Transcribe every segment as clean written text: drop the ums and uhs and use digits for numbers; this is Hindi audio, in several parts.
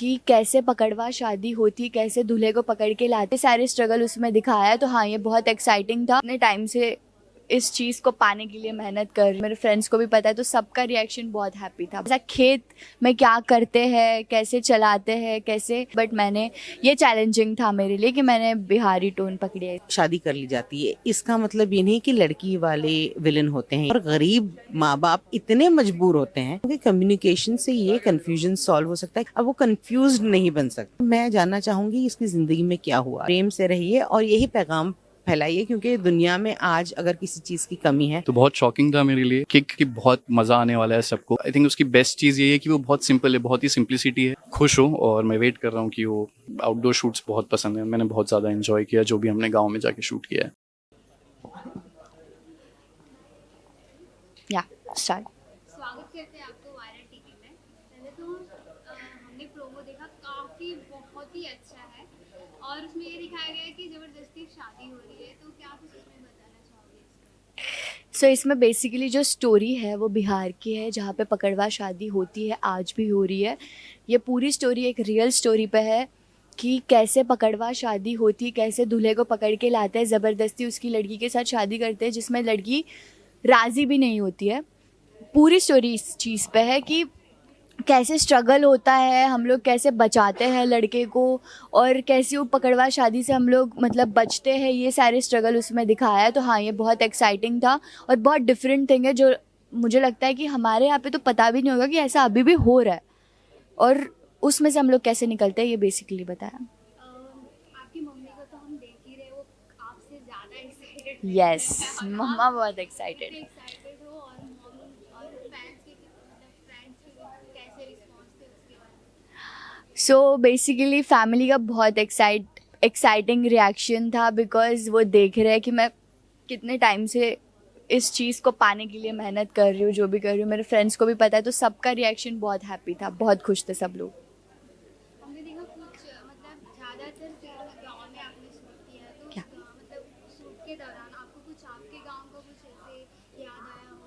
कि कैसे पकड़वा शादी होती, कैसे दूल्हे को पकड़ के लाते, सारे स्ट्रगल उसमें दिखाया है। तो हाँ, ये बहुत एक्साइटिंग था। अपने टाइम से इस चीज़ को पाने के लिए मेहनत कर रही, मेरे फ्रेंड्स को भी पता है, तो सबका रिएक्शन बहुत हैप्पी था। ऐसा खेत में क्या करते हैं, कैसे चलाते हैं, कैसे, बट मैंने ये चैलेंजिंग था मेरे लिए कि मैंने बिहारी टोन पकड़ी है। शादी कर ली जाती है, इसका मतलब ये नहीं कि लड़की वाले विलन होते हैं और गरीब माँ बाप इतने मजबूर होते हैं, क्योंकि कम्युनिकेशन से ये कंफ्यूजन सॉल्व हो सकता है। अब वो कंफ्यूज्ड नहीं बन सकता। मैं जानना चाहूंगी इसकी जिंदगी में क्या हुआ। प्रेम से रहिए और यही पैगाम फैलाइए, क्योंकि दुनिया में आज अगर किसी चीज की कमी है तो बहुत शॉकिंग था मेरे लिए कि बहुत मजा आने वाला है सबको। आई थिंक उसकी बेस्ट चीज ये है कि वो बहुत सिंपल है, बहुत ही सिंप्लिसिटी है। खुश हूँ और मैं वेट कर रहा हूँ कि वो आउटडोर शूट्स बहुत पसंद है। मैंने बहुत ज्यादा एंजॉय किया जो भी हमने गाँव में जाके शूट किया है। या स्टार्ट। स्वागत करते हैं आपको वायरल टीवी में। पहले तो हमने प्रोमो देखा, काफ़ी बहुत ही अच्छा है और उसमें ये दिखाया गया है कि ज़बरदस्ती शादी हो रही है, तो क्या कुछ उसमें बताना चाहोगे? सो इसमें बेसिकली जो स्टोरी है वो बिहार की है, जहाँ पे पकड़वा शादी होती है, आज भी हो रही है। ये पूरी स्टोरी एक रियल स्टोरी पे है कि कैसे पकड़वा शादी होती, कैसे दूल्हे को पकड़ के लाते हैं, ज़बरदस्ती उसकी लड़की के साथ शादी करते हैं, जिसमें लड़की राज़ी भी नहीं होती है। पूरी स्टोरी इस चीज़ पे है कि कैसे स्ट्रगल होता है, हम लोग कैसे बचाते हैं लड़के को, और कैसे वो पकड़वा शादी से हम लोग मतलब बचते हैं, ये सारे स्ट्रगल उसमें दिखाया है। तो हाँ, ये बहुत एक्साइटिंग था और बहुत डिफरेंट थिंग है, जो मुझे लगता है कि हमारे यहाँ पे तो पता भी नहीं होगा कि ऐसा अभी भी हो रहा है, और उसमें से हम लोग कैसे निकलते हैं, ये बेसिकली बताया। आपकी मम्मी को तो हम देख ही रहे, वो आपसे ज़्यादा एक्साइटेड यस, मम्मा बहुत एक्साइटेड। एक्साइटेड हो, और मॉम और फैंस के मतलब फ्रेंड्स के कैसे रिस्पॉन्स थे उसके बारे में? सो बेसिकली फैमिली का बहुत एक्साइटिंग रिएक्शन था, बिकॉज वो देख रहे हैं कि मैं कितने टाइम से इस चीज़ को पाने के लिए मेहनत कर रही हूँ, जो भी कर रही हूँ। मेरे फ्रेंड्स को भी पता है, तो सबका रिएक्शन बहुत हैप्पी था, बहुत खुश थे सब लोग। हमने देखा कुछ मतलब ज़्यादातर सीन गाँव में आपने शूट किया है, तो क्या? मतलब शूट के दौरान आपको कुछ आपके गाँव का कुछ ऐसे याद आया हो,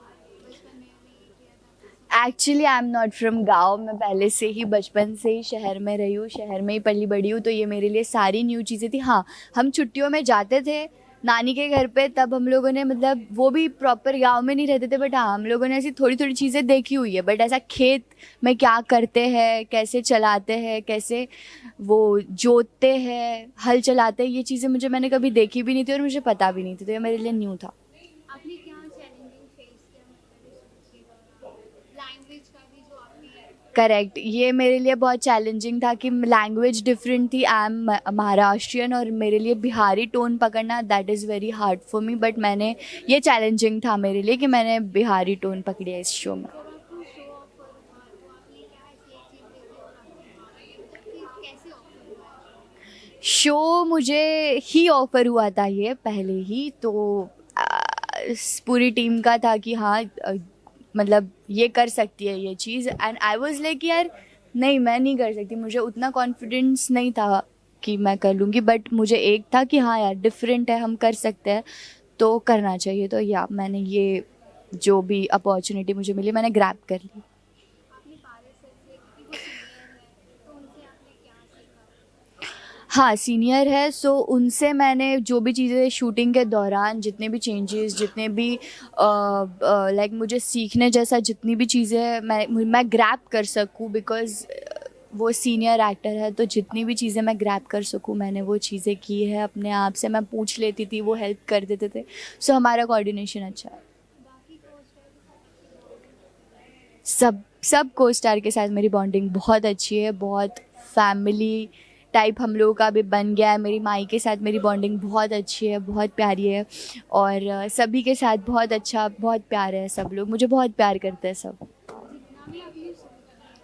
बचपन में हमने ये किया था? Actually I am not from गाँव। मैं पहले से ही बचपन से ही शहर में रही हूँ, शहर में ही पली बड़ी हूँ, तो ये मेरे लिए सारी न्यू चीज़ें थी। हाँ, हम छुट्टियों में जाते थे नानी के घर पे, तब हम लोगों ने मतलब वो भी प्रॉपर गांव में नहीं रहते थे, बट हाँ, हम लोगों ने ऐसी थोड़ी थोड़ी चीज़ें देखी हुई है। बट ऐसा खेत में क्या करते हैं, कैसे चलाते हैं, कैसे वो जोतते हैं, हल चलाते हैं, ये चीज़ें मैंने कभी देखी भी नहीं थी और मुझे पता भी नहीं थी, तो ये मेरे लिए न्यू था। आपने क्या चैलेंजिंग फेस किया मतलब इस शूट के दौरान? लैंग्वेज का भी जो आपने करेक्ट, ये मेरे लिए बहुत चैलेंजिंग था कि लैंग्वेज डिफरेंट थी। आई एम महाराष्ट्रियन और मेरे लिए बिहारी टोन पकड़ना that is very hard for me, but मैंने ये चैलेंजिंग था मेरे लिए कि मैंने बिहारी टोन पकड़ी है इस शो में। जब आपको शो ऑफर हुआ तो आपने क्या ऐसी एक चीज़ देखी और आपने मतलब कि कैसे ऑफर हुआ है? शो मुझे ही ऑफर हुआ था ये पहले ही, तो पूरी टीम का था कि हाँ, मतलब ये कर सकती है ये चीज़, एंड आई वाज लाइक यार नहीं, मैं नहीं कर सकती, मुझे उतना कॉन्फिडेंस नहीं था कि मैं कर लूँगी, बट मुझे एक था कि हाँ यार डिफरेंट है, हम कर सकते हैं, तो करना चाहिए। तो या मैंने ये जो भी अपॉर्चुनिटी मुझे मिली मैंने ग्रैब कर ली। आपने पारस सर से, क्योंकि वो सीनियर है, तो उनसे आपने क्या सीखा? हाँ, सीनियर है, सो उनसे मैंने जो भी चीज़ें शूटिंग के दौरान, जितने भी चेंजेस, जितने भी लाइक मुझे सीखने जैसा जितनी भी चीज़ें हैं, मैं ग्रैब कर सकूँ, बिकॉज़ वो सीनियर एक्टर है, तो जितनी भी चीज़ें मैं ग्रैब कर सकूँ मैंने वो चीज़ें की है अपने आप से। मैं पूछ लेती थी, वो हेल्प कर देते थे, सो हमारा कोऑर्डिनेशन अच्छा है। बाकी को स्टार के साथ आपकी बॉन्डिंग सब को स्टार के साथ मेरी बॉन्डिंग बहुत अच्छी है, बहुत फैमिली टाइप हम लोगों का भी बन गया है। मेरी माई के साथ मेरी बॉन्डिंग बहुत अच्छी है, बहुत प्यारी है, और सभी के साथ बहुत अच्छा, बहुत प्यार है। सब लोग मुझे बहुत प्यार करते हैं सब। जितना भी आपने शूट किया है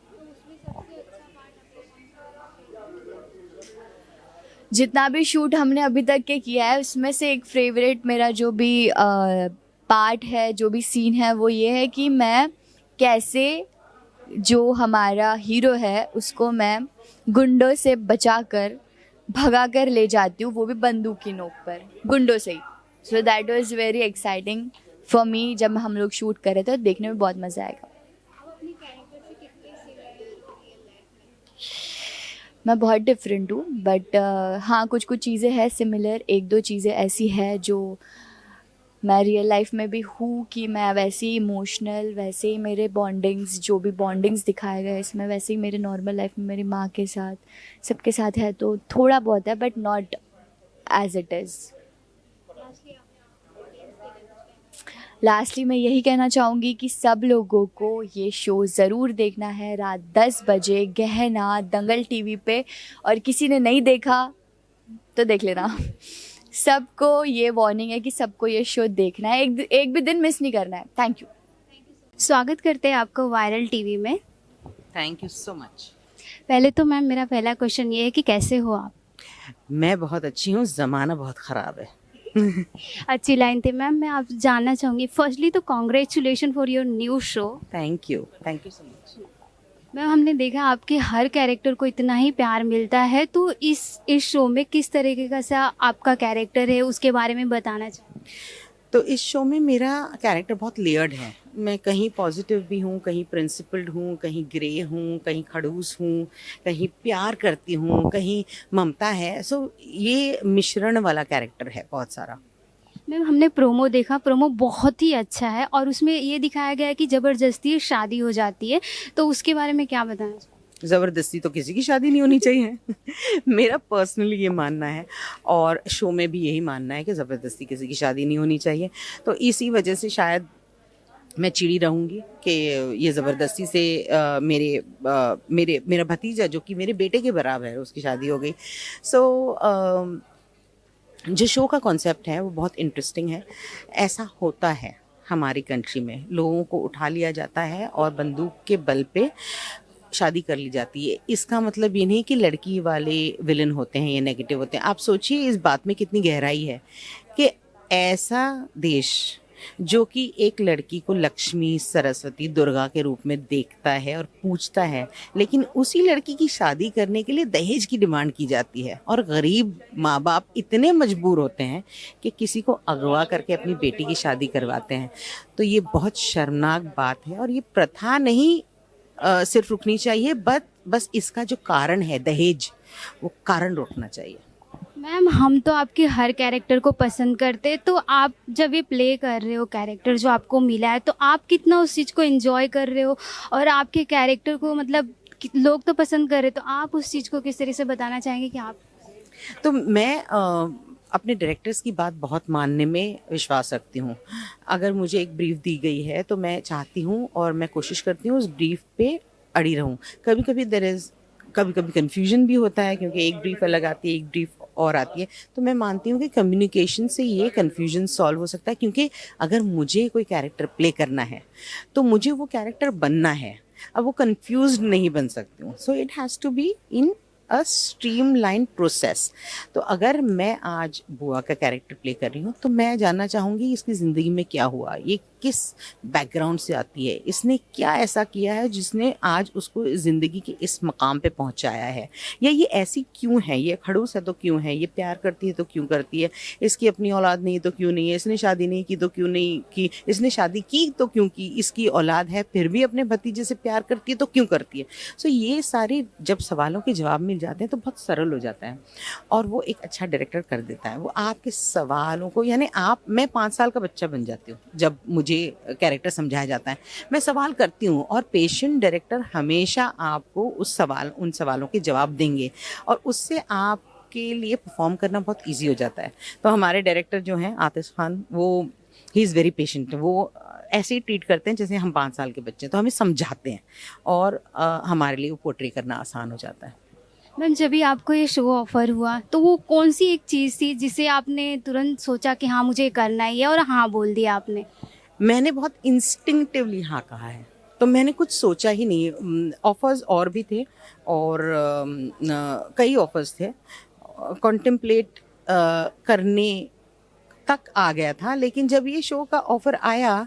तो उसमें सबसे अच्छा पार्ट आपको कौन सा लगा? जितना भी शूट हमने अभी तक के किया है उसमें से एक फेवरेट मेरा जो भी पार्ट है, जो भी सीन है, वो ये है कि मैं कैसे जो हमारा हीरो है उसको मैं गुंडों से बचाकर भगा कर ले जाती हूँ, वो भी बंदूक की नोक पर, गुंडों से ही। So that was very exciting for me. जब हम लोग शूट कर रहे थे तो देखने में बहुत मज़ा आएगा। आप अपने कैरेक्टर से कितने सिमिलर हो रियल लाइफ में? मैं बहुत डिफरेंट हूँ बट हाँ कुछ कुछ चीज़ें हैं सिमिलर, एक दो चीज़ें ऐसी है जो मैं रियल लाइफ में भी हूँ कि मैं वैसे ही इमोशनल, वैसे ही मेरे बॉन्डिंग्स जो भी बॉन्डिंग्स दिखाए गए इसमें वैसे ही मेरे नॉर्मल लाइफ में मेरी माँ के साथ सबके साथ है, तो थोड़ा बहुत है but not as it is. Lastly आप ऑडियंस के लिए कुछ कहना लास्टली मैं यही कहना चाहूँगी कि सब लोगों को ये शो ज़रूर देखना है रात 10 बजे गहना दंगल टीवी पे, और किसी ने नहीं देखा तो देख लेना। सबको ये वार्निंग है कि सबको ये शो देखना है, एक भी दिन मिस नहीं करना है। Thank you. स्वागत करते हैं आपको वायरल टीवी में। Thank you so much. पहले तो मैम मेरा पहला क्वेश्चन ये है कि कैसे हो आप? मैं बहुत अच्छी हूँ, ज़माना बहुत ख़राब है। अच्छी लाइन थी मैम। मैं आप जानना चाहूँगी फर्स्टली तो congratulation for your new show. Thank you so much. Ma'am हमने देखा आपके हर कैरेक्टर को इतना ही प्यार मिलता है, तो इस शो में किस तरीके का सा आपका कैरेक्टर है उसके बारे में बताना चाहूँ। तो इस शो में मेरा कैरेक्टर बहुत लेयर्ड है। मैं कहीं पॉजिटिव भी हूँ, कहीं प्रिंसिपल्ड हूँ, कहीं ग्रे हूँ, कहीं खड़ूस हूँ, कहीं प्यार करती हूँ, कहीं ममता है। सो ये मिश्रण वाला कैरेक्टर है बहुत सारा। मैम हमने प्रोमो देखा, प्रोमो बहुत ही अच्छा है और उसमें ये दिखाया गया है कि ज़बरदस्ती शादी हो जाती है, तो उसके बारे में क्या बताना चाहूँ। ज़बरदस्ती तो किसी की शादी नहीं होनी चाहिए। मेरा पर्सनली ये मानना है और शो में भी यही मानना है कि ज़बरदस्ती किसी की शादी नहीं होनी चाहिए। तो इसी वजह से शायद मैं चिड़ी रहूँगी कि ये ज़बरदस्ती से मेरा भतीजा जो कि मेरे बेटे के बराबर है उसकी शादी हो गई। सो जो शो का कॉन्सेप्ट है वो बहुत इंटरेस्टिंग है। ऐसा होता है हमारी कंट्री में, लोगों को उठा लिया जाता है और बंदूक के बल पे शादी कर ली जाती है। इसका मतलब ये नहीं कि लड़की वाले विलन होते हैं या नेगेटिव होते हैं। आप सोचिए इस बात में कितनी गहराई है कि ऐसा देश जो कि एक लड़की को लक्ष्मी, सरस्वती, दुर्गा के रूप में देखता है और पूजता है, लेकिन उसी लड़की की शादी करने के लिए दहेज की डिमांड की जाती है और गरीब माँ बाप इतने मजबूर होते हैं कि किसी को अगवा करके अपनी बेटी की शादी करवाते हैं। तो ये बहुत शर्मनाक बात है और ये प्रथा नहीं सिर्फ रुकनी चाहिए, बस इसका जो कारण है दहेज, वो कारण रोकना चाहिए। मैम हम तो आपके हर कैरेक्टर को पसंद करते, तो आप जब ये प्ले कर रहे हो कैरेक्टर जो आपको मिला है, तो आप कितना उस चीज़ को एंजॉय कर रहे हो और आपके कैरेक्टर को मतलब लोग तो पसंद कर रहे, तो आप उस चीज़ को किस तरह से बताना चाहेंगे कि आप। तो मैं अपने डायरेक्टर्स की बात बहुत मानने में विश्वास रखती हूँ। अगर मुझे एक ब्रीफ दी गई है तो मैं चाहती हूँ और मैं कोशिश करती हूँ उस ब्रीफ पे अड़ी रहूँ। कभी कभी कन्फ्यूजन भी होता है क्योंकि एक ब्रीफ अलग आती है, एक ब्रीफ और आती है। तो मैं मानती हूँ कि कम्युनिकेशन से ये कन्फ्यूजन सॉल्व हो सकता है, क्योंकि अगर मुझे कोई कैरेक्टर प्ले करना है तो मुझे वो कैरेक्टर बनना है। अब वो कन्फ्यूज्ड नहीं बन सकती हूँ। So it has to be in a streamline process. तो अगर मैं आज बुआ का कैरेक्टर प्ले कर रही हूँ तो मैं जानना चाहूँगी इसकी ज़िंदगी में क्या हुआ, ये किस बैकग्राउंड से आती है, इसने क्या ऐसा किया है जिसने आज उसको ज़िंदगी के इस मकाम पे पहुँचाया है, या ये ऐसी क्यों है, ये खड़ूस है तो क्यों है, ये प्यार करती है तो क्यों करती है, इसकी अपनी औलाद नहीं तो क्यों नहीं है, इसने शादी नहीं की तो क्यों नहीं की, इसने शादी की तो क्यों की, इसकी औलाद है फिर भी अपने भतीजे से प्यार करती है तो क्यों करती है। सो ये सारे जब सवालों के जवाब मिल जाते हैं तो बहुत सरल हो जाता है और वो एक अच्छा डायरेक्टर कर देता है। वो आपके सवालों को, यानी मैं 5 साल का बच्चा बन जाती हूँ जब मुझे कैरेक्टर समझाया जाता है। मैं सवाल करती हूँ और पेशेंट डायरेक्टर हमेशा आपको उन सवालों के जवाब देंगे और उससे आप के लिए परफॉर्म करना बहुत इजी हो जाता है। तो हमारे डायरेक्टर जो हैं आतिश खान, वो ही इज़ वेरी पेशेंट। वो ऐसे ही ट्रीट करते हैं जैसे हम 5 साल के बच्चे हैं, तो हमें समझाते हैं और हमारे लिए वो पोर्ट्रे करना आसान हो जाता है। मैम जब भी आपको ये शो ऑफर हुआ तो वो कौन सी एक चीज़ थी जिसे आपने तुरंत सोचा कि हाँ मुझे करना ही है और हाँ बोल दिया आपने? मैंने बहुत इंस्टिंक्टिवली हाँ कहा है, तो मैंने कुछ सोचा ही नहीं। ऑफर्स और भी थे और कई ऑफर्स थे, कॉन्टेम्पलेट करने तक आ गया था, लेकिन जब ये शो का ऑफर आया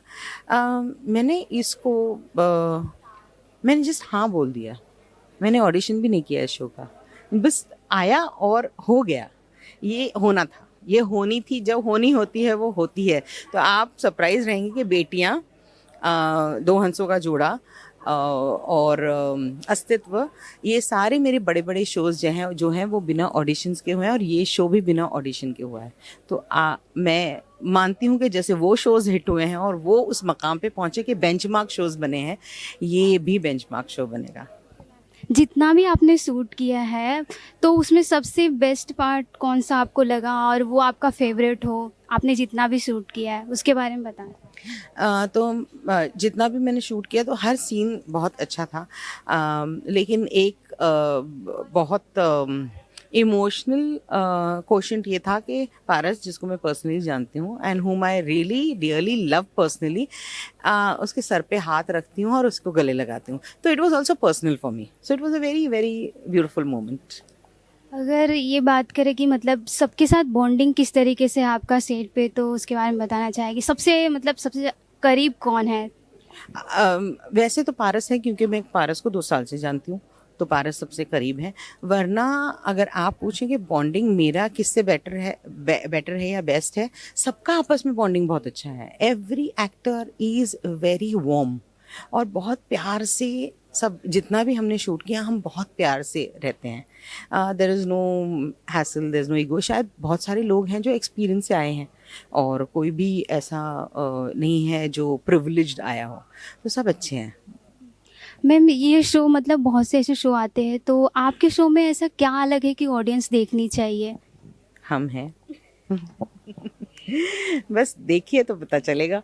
मैंने जस्ट हाँ बोल दिया। मैंने ऑडिशन भी नहीं किया इस शो का, बस आया और हो गया। ये होना था, ये होनी थी, जब होनी होती है वो होती है। तो आप सरप्राइज रहेंगे कि बेटियां 2 हंसों का जोड़ा और अस्तित्व, ये सारे मेरे बड़े बड़े शोज़ जो हैं वो बिना ऑडिशंस के हुए हैं, और ये शो भी बिना ऑडिशन के हुआ है। तो मैं मानती हूँ कि जैसे वो शोज़ हिट हुए हैं और वो उस मकाम पे पहुँचे कि बेंचमार्क शोज़ बने हैं, ये भी बेंचमार्क शो बनेगा। जितना भी आपने शूट किया है तो उसमें सबसे बेस्ट पार्ट कौन सा आपको लगा और वो आपका फेवरेट हो, आपने जितना भी शूट किया है उसके बारे में बताएं। जितना भी मैंने शूट किया तो हर सीन बहुत अच्छा था, लेकिन एक बहुत इमोशनल क्वेश्चन ये था कि पारस, जिसको मैं पर्सनली जानती हूँ एंड हुम I really dearly love personally, उसके सर पे हाथ रखती हूँ और उसको गले लगाती हूँ। तो it was also personal for me, so it was a very very beautiful moment. अगर ये बात करें कि मतलब सबके साथ बॉन्डिंग किस तरीके से आपका सेट पे, तो उसके बारे में बताना चाहेगी। सबसे करीब कौन है? वैसे तो पारस है, क्योंकि मैं पारस को 2 साल से जानती हूँ, तो पारस सबसे करीब है। वरना अगर आप पूछें कि बॉन्डिंग मेरा किससे बेटर है या बेस्ट है, सबका आपस में बॉन्डिंग बहुत अच्छा है। Every actor is very warm, और बहुत प्यार से सब, जितना भी हमने शूट किया हम बहुत प्यार से रहते हैं। There is no hassle, there is no ego. शायद बहुत सारे लोग हैं जो एक्सपीरियंस से आए हैं, और कोई भी ऐसा नहीं है जो प्रिविलेज्ड आया हो, तो सब अच्छे हैं। मैम, ये शो मतलब बहुत से ऐसे शो आते हैं, तो आपके शो में ऐसा क्या अलग है कि ऑडियंस देखनी चाहिए? हम हैं बस देखिए तो पता चलेगा।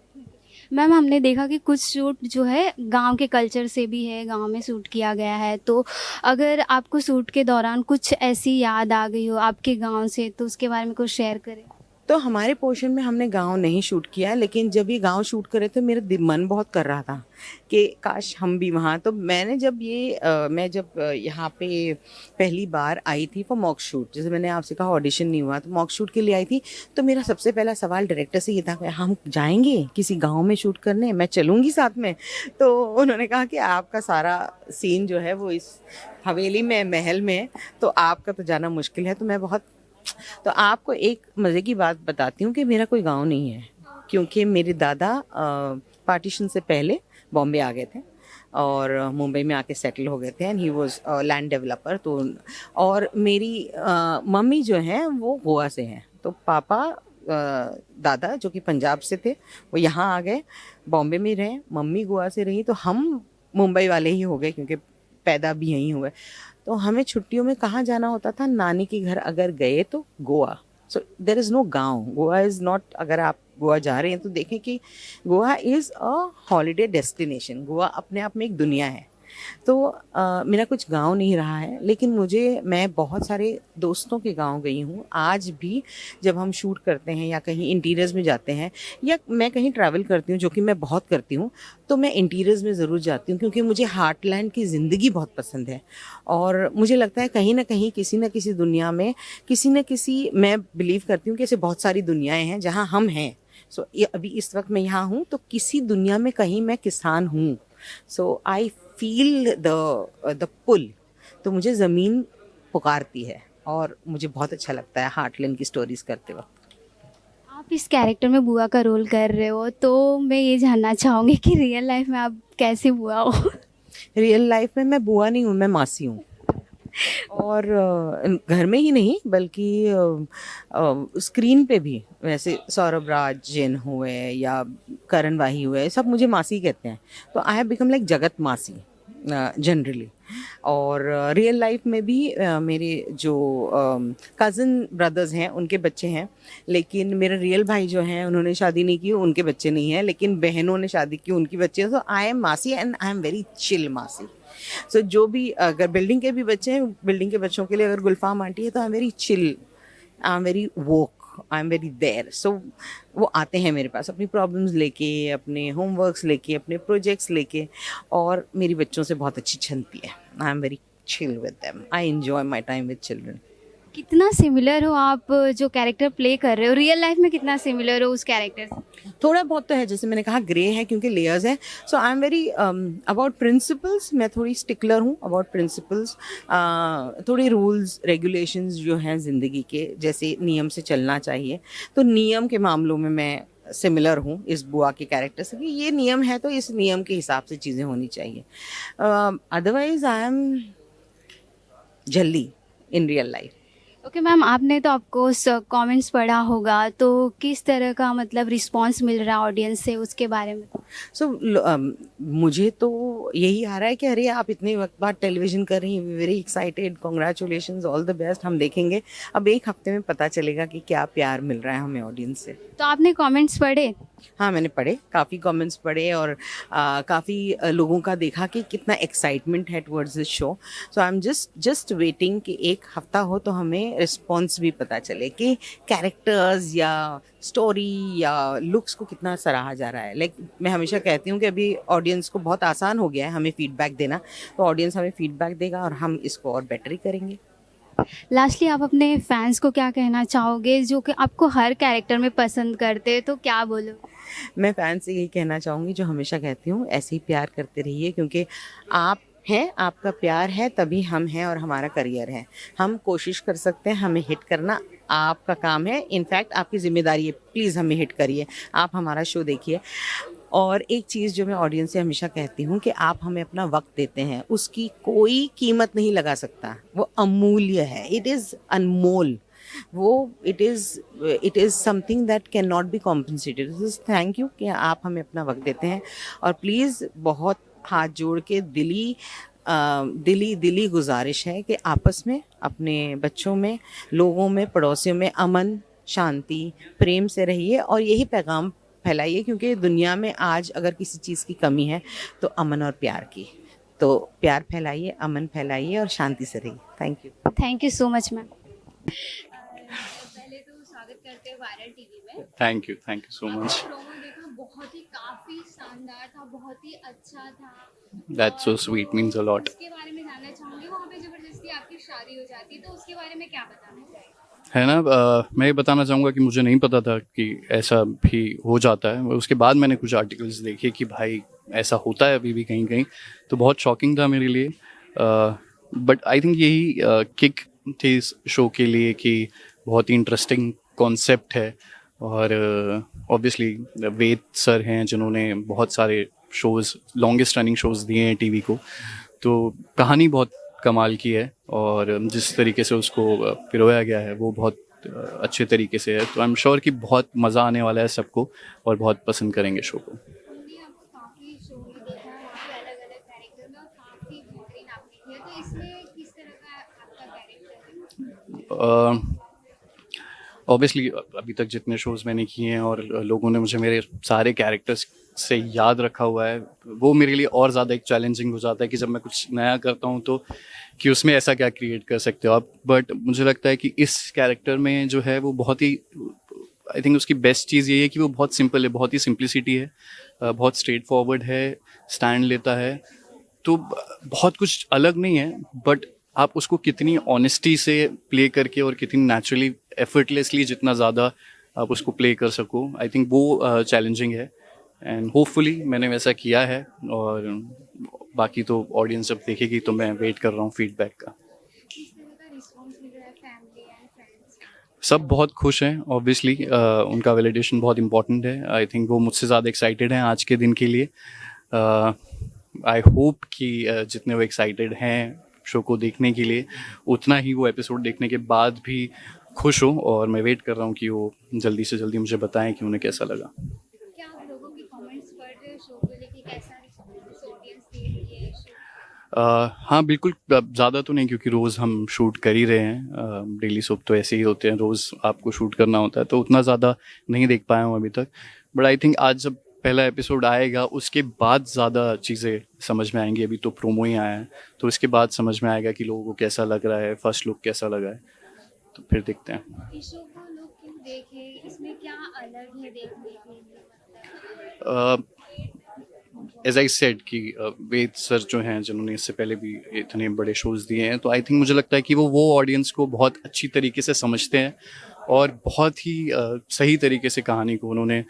मैम, हमने देखा कि कुछ शूट जो है गांव के कल्चर से भी है, गांव में शूट किया गया है, तो अगर आपको शूट के दौरान कुछ ऐसी याद आ गई हो आपके गांव से, तो उसके बारे में कुछ शेयर करें। तो हमारे पोर्शन में हमने गांव नहीं शूट किया, लेकिन जब ये गांव शूट करे तो मेरा मन बहुत कर रहा था कि काश हम भी वहाँ। तो मैंने मैं जब यहाँ पे पहली बार आई थी फॉर मॉक शूट, जैसे मैंने आपसे कहा ऑडिशन नहीं हुआ, तो मॉक शूट के लिए आई थी, तो मेरा सबसे पहला सवाल डायरेक्टर से ये था कि हम जाएंगे किसी गाँव में शूट करने, मैं चलूँगी साथ में। तो उन्होंने कहा कि आपका सारा सीन जो है वो इस हवेली में, महल में है, तो आपका तो जाना मुश्किल है। तो आपको एक मज़े की बात बताती हूँ कि मेरा कोई गांव नहीं है, क्योंकि मेरे दादा पार्टीशन से पहले बॉम्बे आ गए थे और मुंबई में आके सेटल हो गए थे, and he was land developer. तो और मेरी मम्मी जो हैं वो गोवा से हैं, तो पापा दादा जो कि पंजाब से थे वो यहाँ आ गए, बॉम्बे में रहे, मम्मी गोवा से रही, तो हम मुंबई वाले ही हो गए क्योंकि पैदा भी यहीं हुए। तो हमें छुट्टियों में कहाँ जाना होता था, नानी के घर अगर गए तो Goa. So there is no गांव, गोवा इज़ नॉट, अगर आप गोवा जा रहे हैं तो देखें कि Goa is a holiday destination, Goa अपने आप में एक दुनिया है। तो मेरा कुछ गांव नहीं रहा है, लेकिन मैं बहुत सारे दोस्तों के गांव गई हूँ। आज भी जब हम शूट करते हैं या कहीं इंटीरियर्स में जाते हैं, या मैं कहीं ट्रैवल करती हूँ, जो कि मैं बहुत करती हूँ, तो मैं इंटीरियर्स में ज़रूर जाती हूँ, क्योंकि मुझे हार्टलैंड की ज़िंदगी बहुत पसंद है। और मुझे लगता है कहीं ना कहीं किसी न किसी दुनिया में, मैं बिलीव करती हूँ कि ऐसे बहुत सारी दुनियाएँ हैं जहाँ हम हैं। सो अभी इस वक्त मैं यहाँ हूँ, तो किसी दुनिया में कहीं मैं किसान हूँ। सो आई फील द पुल, तो मुझे ज़मीन पुकारती है और मुझे बहुत अच्छा लगता है हार्टलैंड की स्टोरीज करते वक्त। आप इस कैरेक्टर में बुआ का रोल कर रहे हो, तो मैं ये जानना चाहूँगी कि रियल लाइफ में आप कैसे बुआ हो? रियल लाइफ में मैं बुआ नहीं हूँ, मैं मासी हूँ। और घर में ही नहीं बल्कि स्क्रीन पे भी, वैसे सौरभ राज जैन हुए या करण वाही हुए, सब मुझे मासी कहते हैं। तो आई हैव बिकम लाइक जगत मासी जनरली। और रियल लाइफ में भी मेरे जो कज़न ब्रदर्स हैं उनके बच्चे हैं, लेकिन मेरे रियल भाई जो हैं उन्होंने शादी नहीं की, उनके बच्चे नहीं हैं, लेकिन बहनों ने शादी की, उनकी बच्चे हैं। तो आई एम मासी and I am very chill मासी। सो जो भी, अगर बिल्डिंग के भी बच्चे हैं, बिल्डिंग के बच्चों के लिए अगर गुलफाम आंटी है, तो I am very chill, I am very woke, I am very there. So वो आते हैं मेरे पास अपनी प्रॉब्लम्स लेके, अपने होमवर्क्स लेके, अपने प्रोजेक्ट्स लेके, और मेरी बच्चों से बहुत अच्छी छनती है। आई am very chill with them, I enjoy my time with children. कितना सिमिलर हो आप जो कैरेक्टर प्ले कर रहे हो, रियल लाइफ में कितना सिमिलर हो उस कैरेक्टर से? थोड़ा बहुत तो है, जैसे मैंने कहा ग्रे है क्योंकि लेयर्स है। So I am very about principles, मैं थोड़ी स्टिकलर हूँ अबाउट प्रिंसिपल्स। थोड़े रूल्स रेगुलेशंस जो हैं ज़िंदगी के, जैसे नियम से चलना चाहिए, तो नियम के मामलों में मैं सिमिलर हूँ इस बुआ के कैरेक्टर से कि ये नियम है तो इस नियम के हिसाब से चीज़ें होनी चाहिए. अदरवाइज आई एम जल्दी in real life. Okay ma'am, आपने तो आपको कमेंट्स पढ़ा होगा, तो किस तरह का मतलब रिस्पांस मिल रहा है ऑडियंस से, उसके बारे में? सो मुझे तो यही आ रहा है कि अरे आप इतने वक्त बाद टेलीविज़न कर रही हैं, very excited, congratulations, all the best. हम देखेंगे, अब एक हफ्ते में पता चलेगा कि क्या प्यार मिल रहा है हमें ऑडियंस से. तो आपने कमेंट्स पढ़े? हाँ, मैंने पढ़े, काफ़ी कमेंट्स पढ़े और काफ़ी लोगों का देखा कि कितना एक्साइटमेंट है towards this show. So I am just waiting कि एक हफ्ता हो तो हमें रिस्पॉन्स भी पता चले कि कैरेक्टर्स या स्टोरी या लुक्स को कितना सराहा जा रहा है. लाइक मैं हमेशा कहती हूँ कि अभी ऑडियंस को बहुत आसान हो गया है हमें फीडबैक देना, तो ऑडियंस हमें फीडबैक देगा और हम इसको और बेटर ही करेंगे. लास्टली आप अपने फैंस को क्या कहना चाहोगे जो कि आपको हर कैरेक्टर में पसंद करते हैं, तो क्या बोलो? मैं फैन से यही कहना चाहूँगी जो हमेशा कहती हूँ, ऐसे ही प्यार करते रहिए क्योंकि आप हैं, आपका प्यार है तभी हम हैं और हमारा करियर है. हम कोशिश कर सकते हैं, हमें हिट करना आपका काम है, इनफैक्ट आपकी जिम्मेदारी है. प्लीज़ हमें हिट करिए, आप हमारा शो देखिए. और एक चीज़ जो मैं ऑडियंस से हमेशा कहती हूँ कि आप हमें अपना वक्त देते हैं, उसकी कोई कीमत नहीं लगा सकता. वो अमूल्य है, इट इज़ अनमोल. वो it is something that can not be compensated. Thank you कि आप हमें अपना वक्त देते हैं. और प्लीज़ बहुत हाथ जोड़ के दिली गुजारिश है कि आपस में, अपने बच्चों में, लोगों में, पड़ोसियों में अमन, शांति, प्रेम से रहिए और यही पैगाम फैलाइए क्योंकि दुनिया में आज अगर किसी चीज़ की कमी है तो अमन और प्यार की. तो प्यार फैलाइए, अमन फैलाइए और शांति से रहिए. Thank you so much ma'am. पहले तो स्वागत करते हैं वायरल टीवी में. Thank you so much. Promo देखा, बहुत ही काफी शानदार था, बहुत ही अच्छा था. That's so sweet, means a lot. उसके बारे में जानना चाहूंगी. वहाँ पे जबरदस्ती आपकी शादी हो जाती है, तो उसके बारे में क्या बताना चाहिए? है ना, मैं ये बताना चाहूँगा कि मुझे नहीं पता था कि ऐसा भी हो जाता है. उसके बाद मैंने कुछ आर्टिकल्स देखे कि भाई ऐसा होता है अभी भी कहीं कहीं, तो बहुत शॉकिंग था मेरे लिए. बट आई थिंक यही किक थी इस शो के लिए कि बहुत ही इंटरेस्टिंग कॉन्सेप्ट है. और ऑब्वियसली वेद सर हैं जिन्होंने बहुत सारे शोज़, लॉन्गेस्ट रनिंग शोज़ दिए हैं टीवी को, तो कहानी बहुत कमाल की है और जिस तरीके से उसको पिरोया गया है वो बहुत अच्छे तरीके से है. तो आई एम श्योर कि बहुत मज़ा आने वाला है सबको और बहुत पसंद करेंगे शो को. हमने आपको काफी शो में देखा है, वहाँ पे अलग अलग कैरेक्टर में, और काफी बेहतरीन आपने किया. तो इसमें किस तरह का आपका कैरेक्टर है? ऑब्वियसली अभी तक जितने शोज़ मैंने किए हैं और लोगों ने मुझे मेरे सारे कैरेक्टर्स से याद रखा हुआ है, वो मेरे लिए और ज़्यादा एक चैलेंजिंग हो जाता है कि जब मैं कुछ नया करता हूँ तो कि उसमें ऐसा क्या क्रिएट कर सकते हो आप. बट मुझे लगता है कि इस कैरेक्टर में जो है वो बहुत ही, आई थिंक उसकी बेस्ट चीज़ ये है कि वो बहुत सिंपल है, बहुत ही सिंप्लिसिटी है, बहुत स्ट्रेट फॉरवर्ड है, स्टैंड लेता है. तो बहुत कुछ अलग नहीं है, बट आप उसको कितनी ऑनेस्टी से प्ले करके और कितनी नेचुरली, एफर्टलेसली, जितना ज़्यादा आप उसको प्ले कर सको, आई थिंक वो चैलेंजिंग है. एंड होपफुली मैंने वैसा किया है और बाकी तो ऑडियंस जब देखेगी तो मैं वेट कर रहा हूँ फीडबैक का. किस तरह का रिस्पॉन्स मिल रहा है फैमिली एंड फ्रेंड्स? सब बहुत खुश हैं ऑब्वियसली. उनका वैलिडेशन बहुत इंपॉर्टेंट है. आई थिंक वो मुझसे ज़्यादा एक्साइटेड हैं आज के दिन के लिए. आई होप कि जितने वो एक्साइटेड हैं शो को देखने के लिए, उतना ही वो एपिसोड देखने के बाद भी खुश हो. और मैं वेट कर रहा हूँ कि वो जल्दी से जल्दी मुझे बताएं कि उन्हें कैसा लगा. क्या आप लोगों की कमेंट्स पढ़ रहे हो शो को लेके? कैसा रिस्पॉन्स ऑडियंस दे रही है शो? हाँ बिल्कुल, ज़्यादा तो नहीं क्योंकि रोज़ हम शूट कर ही रहे हैं. डेली सोप तो ऐसे ही होते हैं, रोज़ आपको शूट करना होता है, तो उतना ज़्यादा नहीं देख पाया हूँ अभी तक. बट आई थिंक आज जब पहला एपिसोड आएगा उसके बाद ज़्यादा चीज़ें समझ में आएंगी. अभी तो प्रोमो ही आया है, तो इसके बाद समझ में आएगा कि लोगों को कैसा लग रहा है, फर्स्ट लुक कैसा लगा है, तो फिर देखते हैं. इस शो को लोग क्यों देखें? इसमें क्या अलग है देखने के लिए? मतलब एज आई सेड कि वेद सर जो हैं जिन्होंने इससे पहले भी इतने बड़े शोज़ दिए हैं, तो आई थिंक मुझे लगता है कि वो ऑडियंस को बहुत अच्छी तरीके से समझते हैं और बहुत ही सही तरीके से कहानी को उन्होंने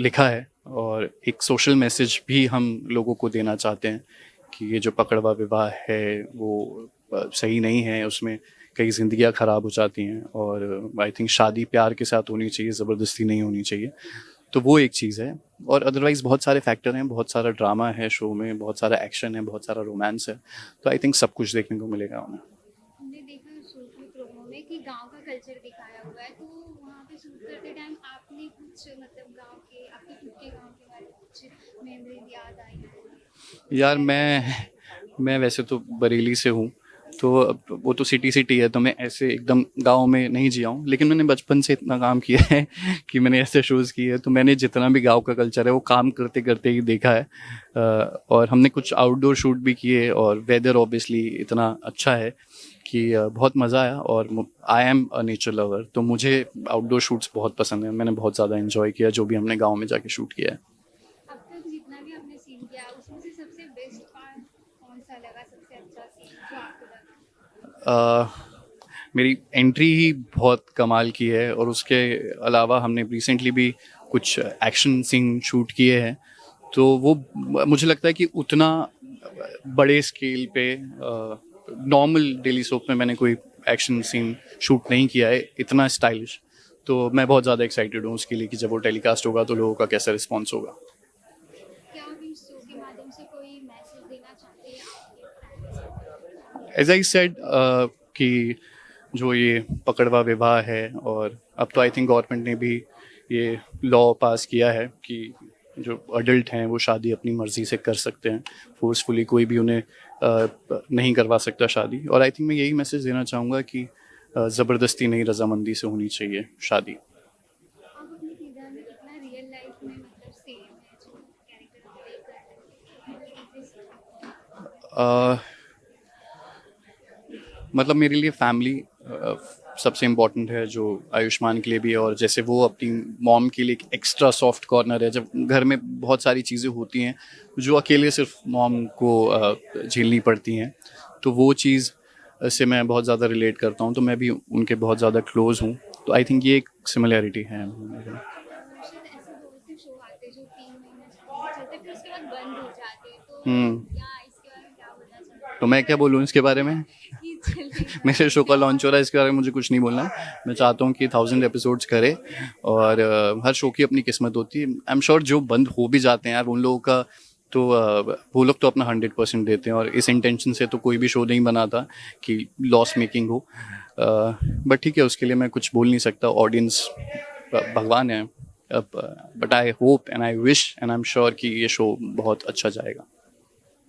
लिखा है. और एक सोशल मैसेज भी हम लोगों को देना चाहते हैं कि ये जो पकड़वा विवाह है वो सही नहीं है, उसमें कई ज़िंदगियाँ ख़राब हो जाती हैं। और आई थिंक शादी प्यार के साथ होनी चाहिए, ज़बरदस्ती नहीं होनी चाहिए। तो वो एक चीज़ है। और अदरवाइज़ बहुत सारे फैक्टर हैं, बहुत सारा ड्रामा है शो में, बहुत सारा एक्शन है, बहुत सारा रोमांस है। तो आई थिंक सब कुछ देखने को मिलेगा हमें। हमने देखा शो की प्रोमो में कि गांव का कल्चर दिखाया हुआ है, तो वहाँ पे शूट करते टाइम आपने कुछ मतलब गांव के, आपके खुद के गांव के बारे में कुछ मेमोरीज याद आई है? यार मैं वैसे तो बरेली से हूँ, तो वो तो सिटी है, तो मैं ऐसे एकदम गांव में नहीं जिया हूँ। लेकिन मैंने बचपन से इतना काम किया है कि मैंने ऐसे शोज़ किए हैं, तो मैंने जितना भी गांव का कल्चर है वो काम करते करते ही देखा है। और हमने कुछ आउटडोर शूट भी किए, और वेदर ऑब्वियसली इतना अच्छा है कि बहुत मज़ा आया। और I am a nature lover, तो मुझे आउटडोर शूट्स बहुत पसंद है। मैंने बहुत ज़्यादा इन्जॉय किया जो भी हमने गाँव में जाके शूट किया है। अब तक जितना भी आपने सीन किया उसमें से सबसे बेस्ट पार्ट कौन सा लगा, सबसे अच्छा सीन जो आपको लगा? मेरी एंट्री ही बहुत कमाल की है, और उसके अलावा हमने रिसेंटली भी कुछ एक्शन सीन शूट किए हैं। तो वो मुझे लगता है कि उतना बड़े स्केल पे नॉर्मल डेली सोप में मैंने कोई एक्शन सीन शूट नहीं किया है इतना स्टाइलिश। तो मैं बहुत ज़्यादा एक्साइटेड हूँ उसके लिए कि जब वो टेलीकास्ट होगा तो लोगों का कैसा रिस्पॉन्स होगा। क्या आप इस शो के माध्यम से कोई मैसेज देना चाहते हैं आपके फैंस? एज आई सेड कि जो ये पकड़वा विवाह है, और अब तो आई थिंक गवर्नमेंट ने भी ये लॉ पास किया है कि जो अडल्ट हैं वो शादी अपनी मर्ज़ी से कर सकते हैं, फोर्सफुली कोई भी उन्हें नहीं करवा सकता शादी। और आई थिंक मैं यही मैसेज देना चाहूँगा कि ज़बरदस्ती नहीं, रजामंदी से होनी चाहिए शादी। आप अपने किरदार में कितना रियल लाइफ में मतलब सेम है जो कैरेक्टर आप प्ले कर रहे हैं? मतलब मेरे लिए फैमिली सबसे इम्पोर्टेंट है, जो आयुष्मान के लिए भी है। और जैसे वो अपनी मॉम के लिए एक एक्स्ट्रा सॉफ्ट कॉर्नर है, जब घर में बहुत सारी चीज़ें होती हैं जो अकेले सिर्फ मॉम को झेलनी पड़ती हैं, तो वो चीज़ से मैं बहुत ज़्यादा रिलेट करता हूँ। तो मैं भी उनके बहुत ज़्यादा क्लोज़ हूँ। तो आई थिंक ये एक सिमिलैरिटी है। शायद ऐसे बहुत से शो आते हैं जो 3 महीने चलते फिर उसके बाद बंद हो जाते हैं, तो हम्म। क्या इसके बारे में क्या बोलना चाहते हैं तो मैं क्या बोलूँ इसके बारे में? कि चलिए मेरे शो का लॉन्च हो रहा है, इसके बारे में मुझे कुछ नहीं बोलना है। मैं चाहता हूँ कि 1000 एपिसोड्स करे, और हर शो की अपनी किस्मत होती है। आई एम श्योर जो बंद हो भी जाते हैं यार, उन लोगों का तो वो लोग तो अपना 100% देते हैं, और इस इंटेंशन से तो कोई भी शो नहीं बनाता कि लॉस मेकिंग हो। बट ठीक है, उसके लिए मैं कुछ बोल नहीं सकता, ऑडियंस भगवान है। But I hope and I wish and I am sure कि ये शो बहुत अच्छा जाएगा।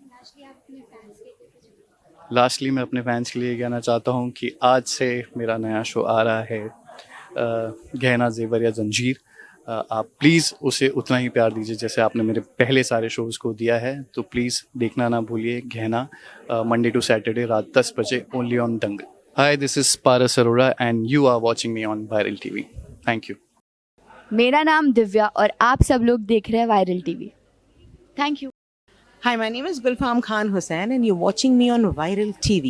लास्टली आप अपने फैंस के लिए कुछ लास्टली मैं अपने फैंस के लिए कहना चाहता हूँ कि आज से मेरा नया शो आ रहा है, गहना जेवर या जंजीर। आप प्लीज़ उसे उतना ही प्यार दीजिए जैसे आपने मेरे पहले सारे शोज़ को दिया है। तो प्लीज़ देखना ना भूलिए गहना, मंडे टू सैटरडे रात 10 बजे only on Dangal. Hi, this is Paras Arora and you are watching me on viral TV. Thank you. मेरा नाम दिव्या और आप सब लोग देख रहे हैं viral TV. Thank you. Hi, my name is Gulfam Khan Hussain and you're watching me on Viral TV.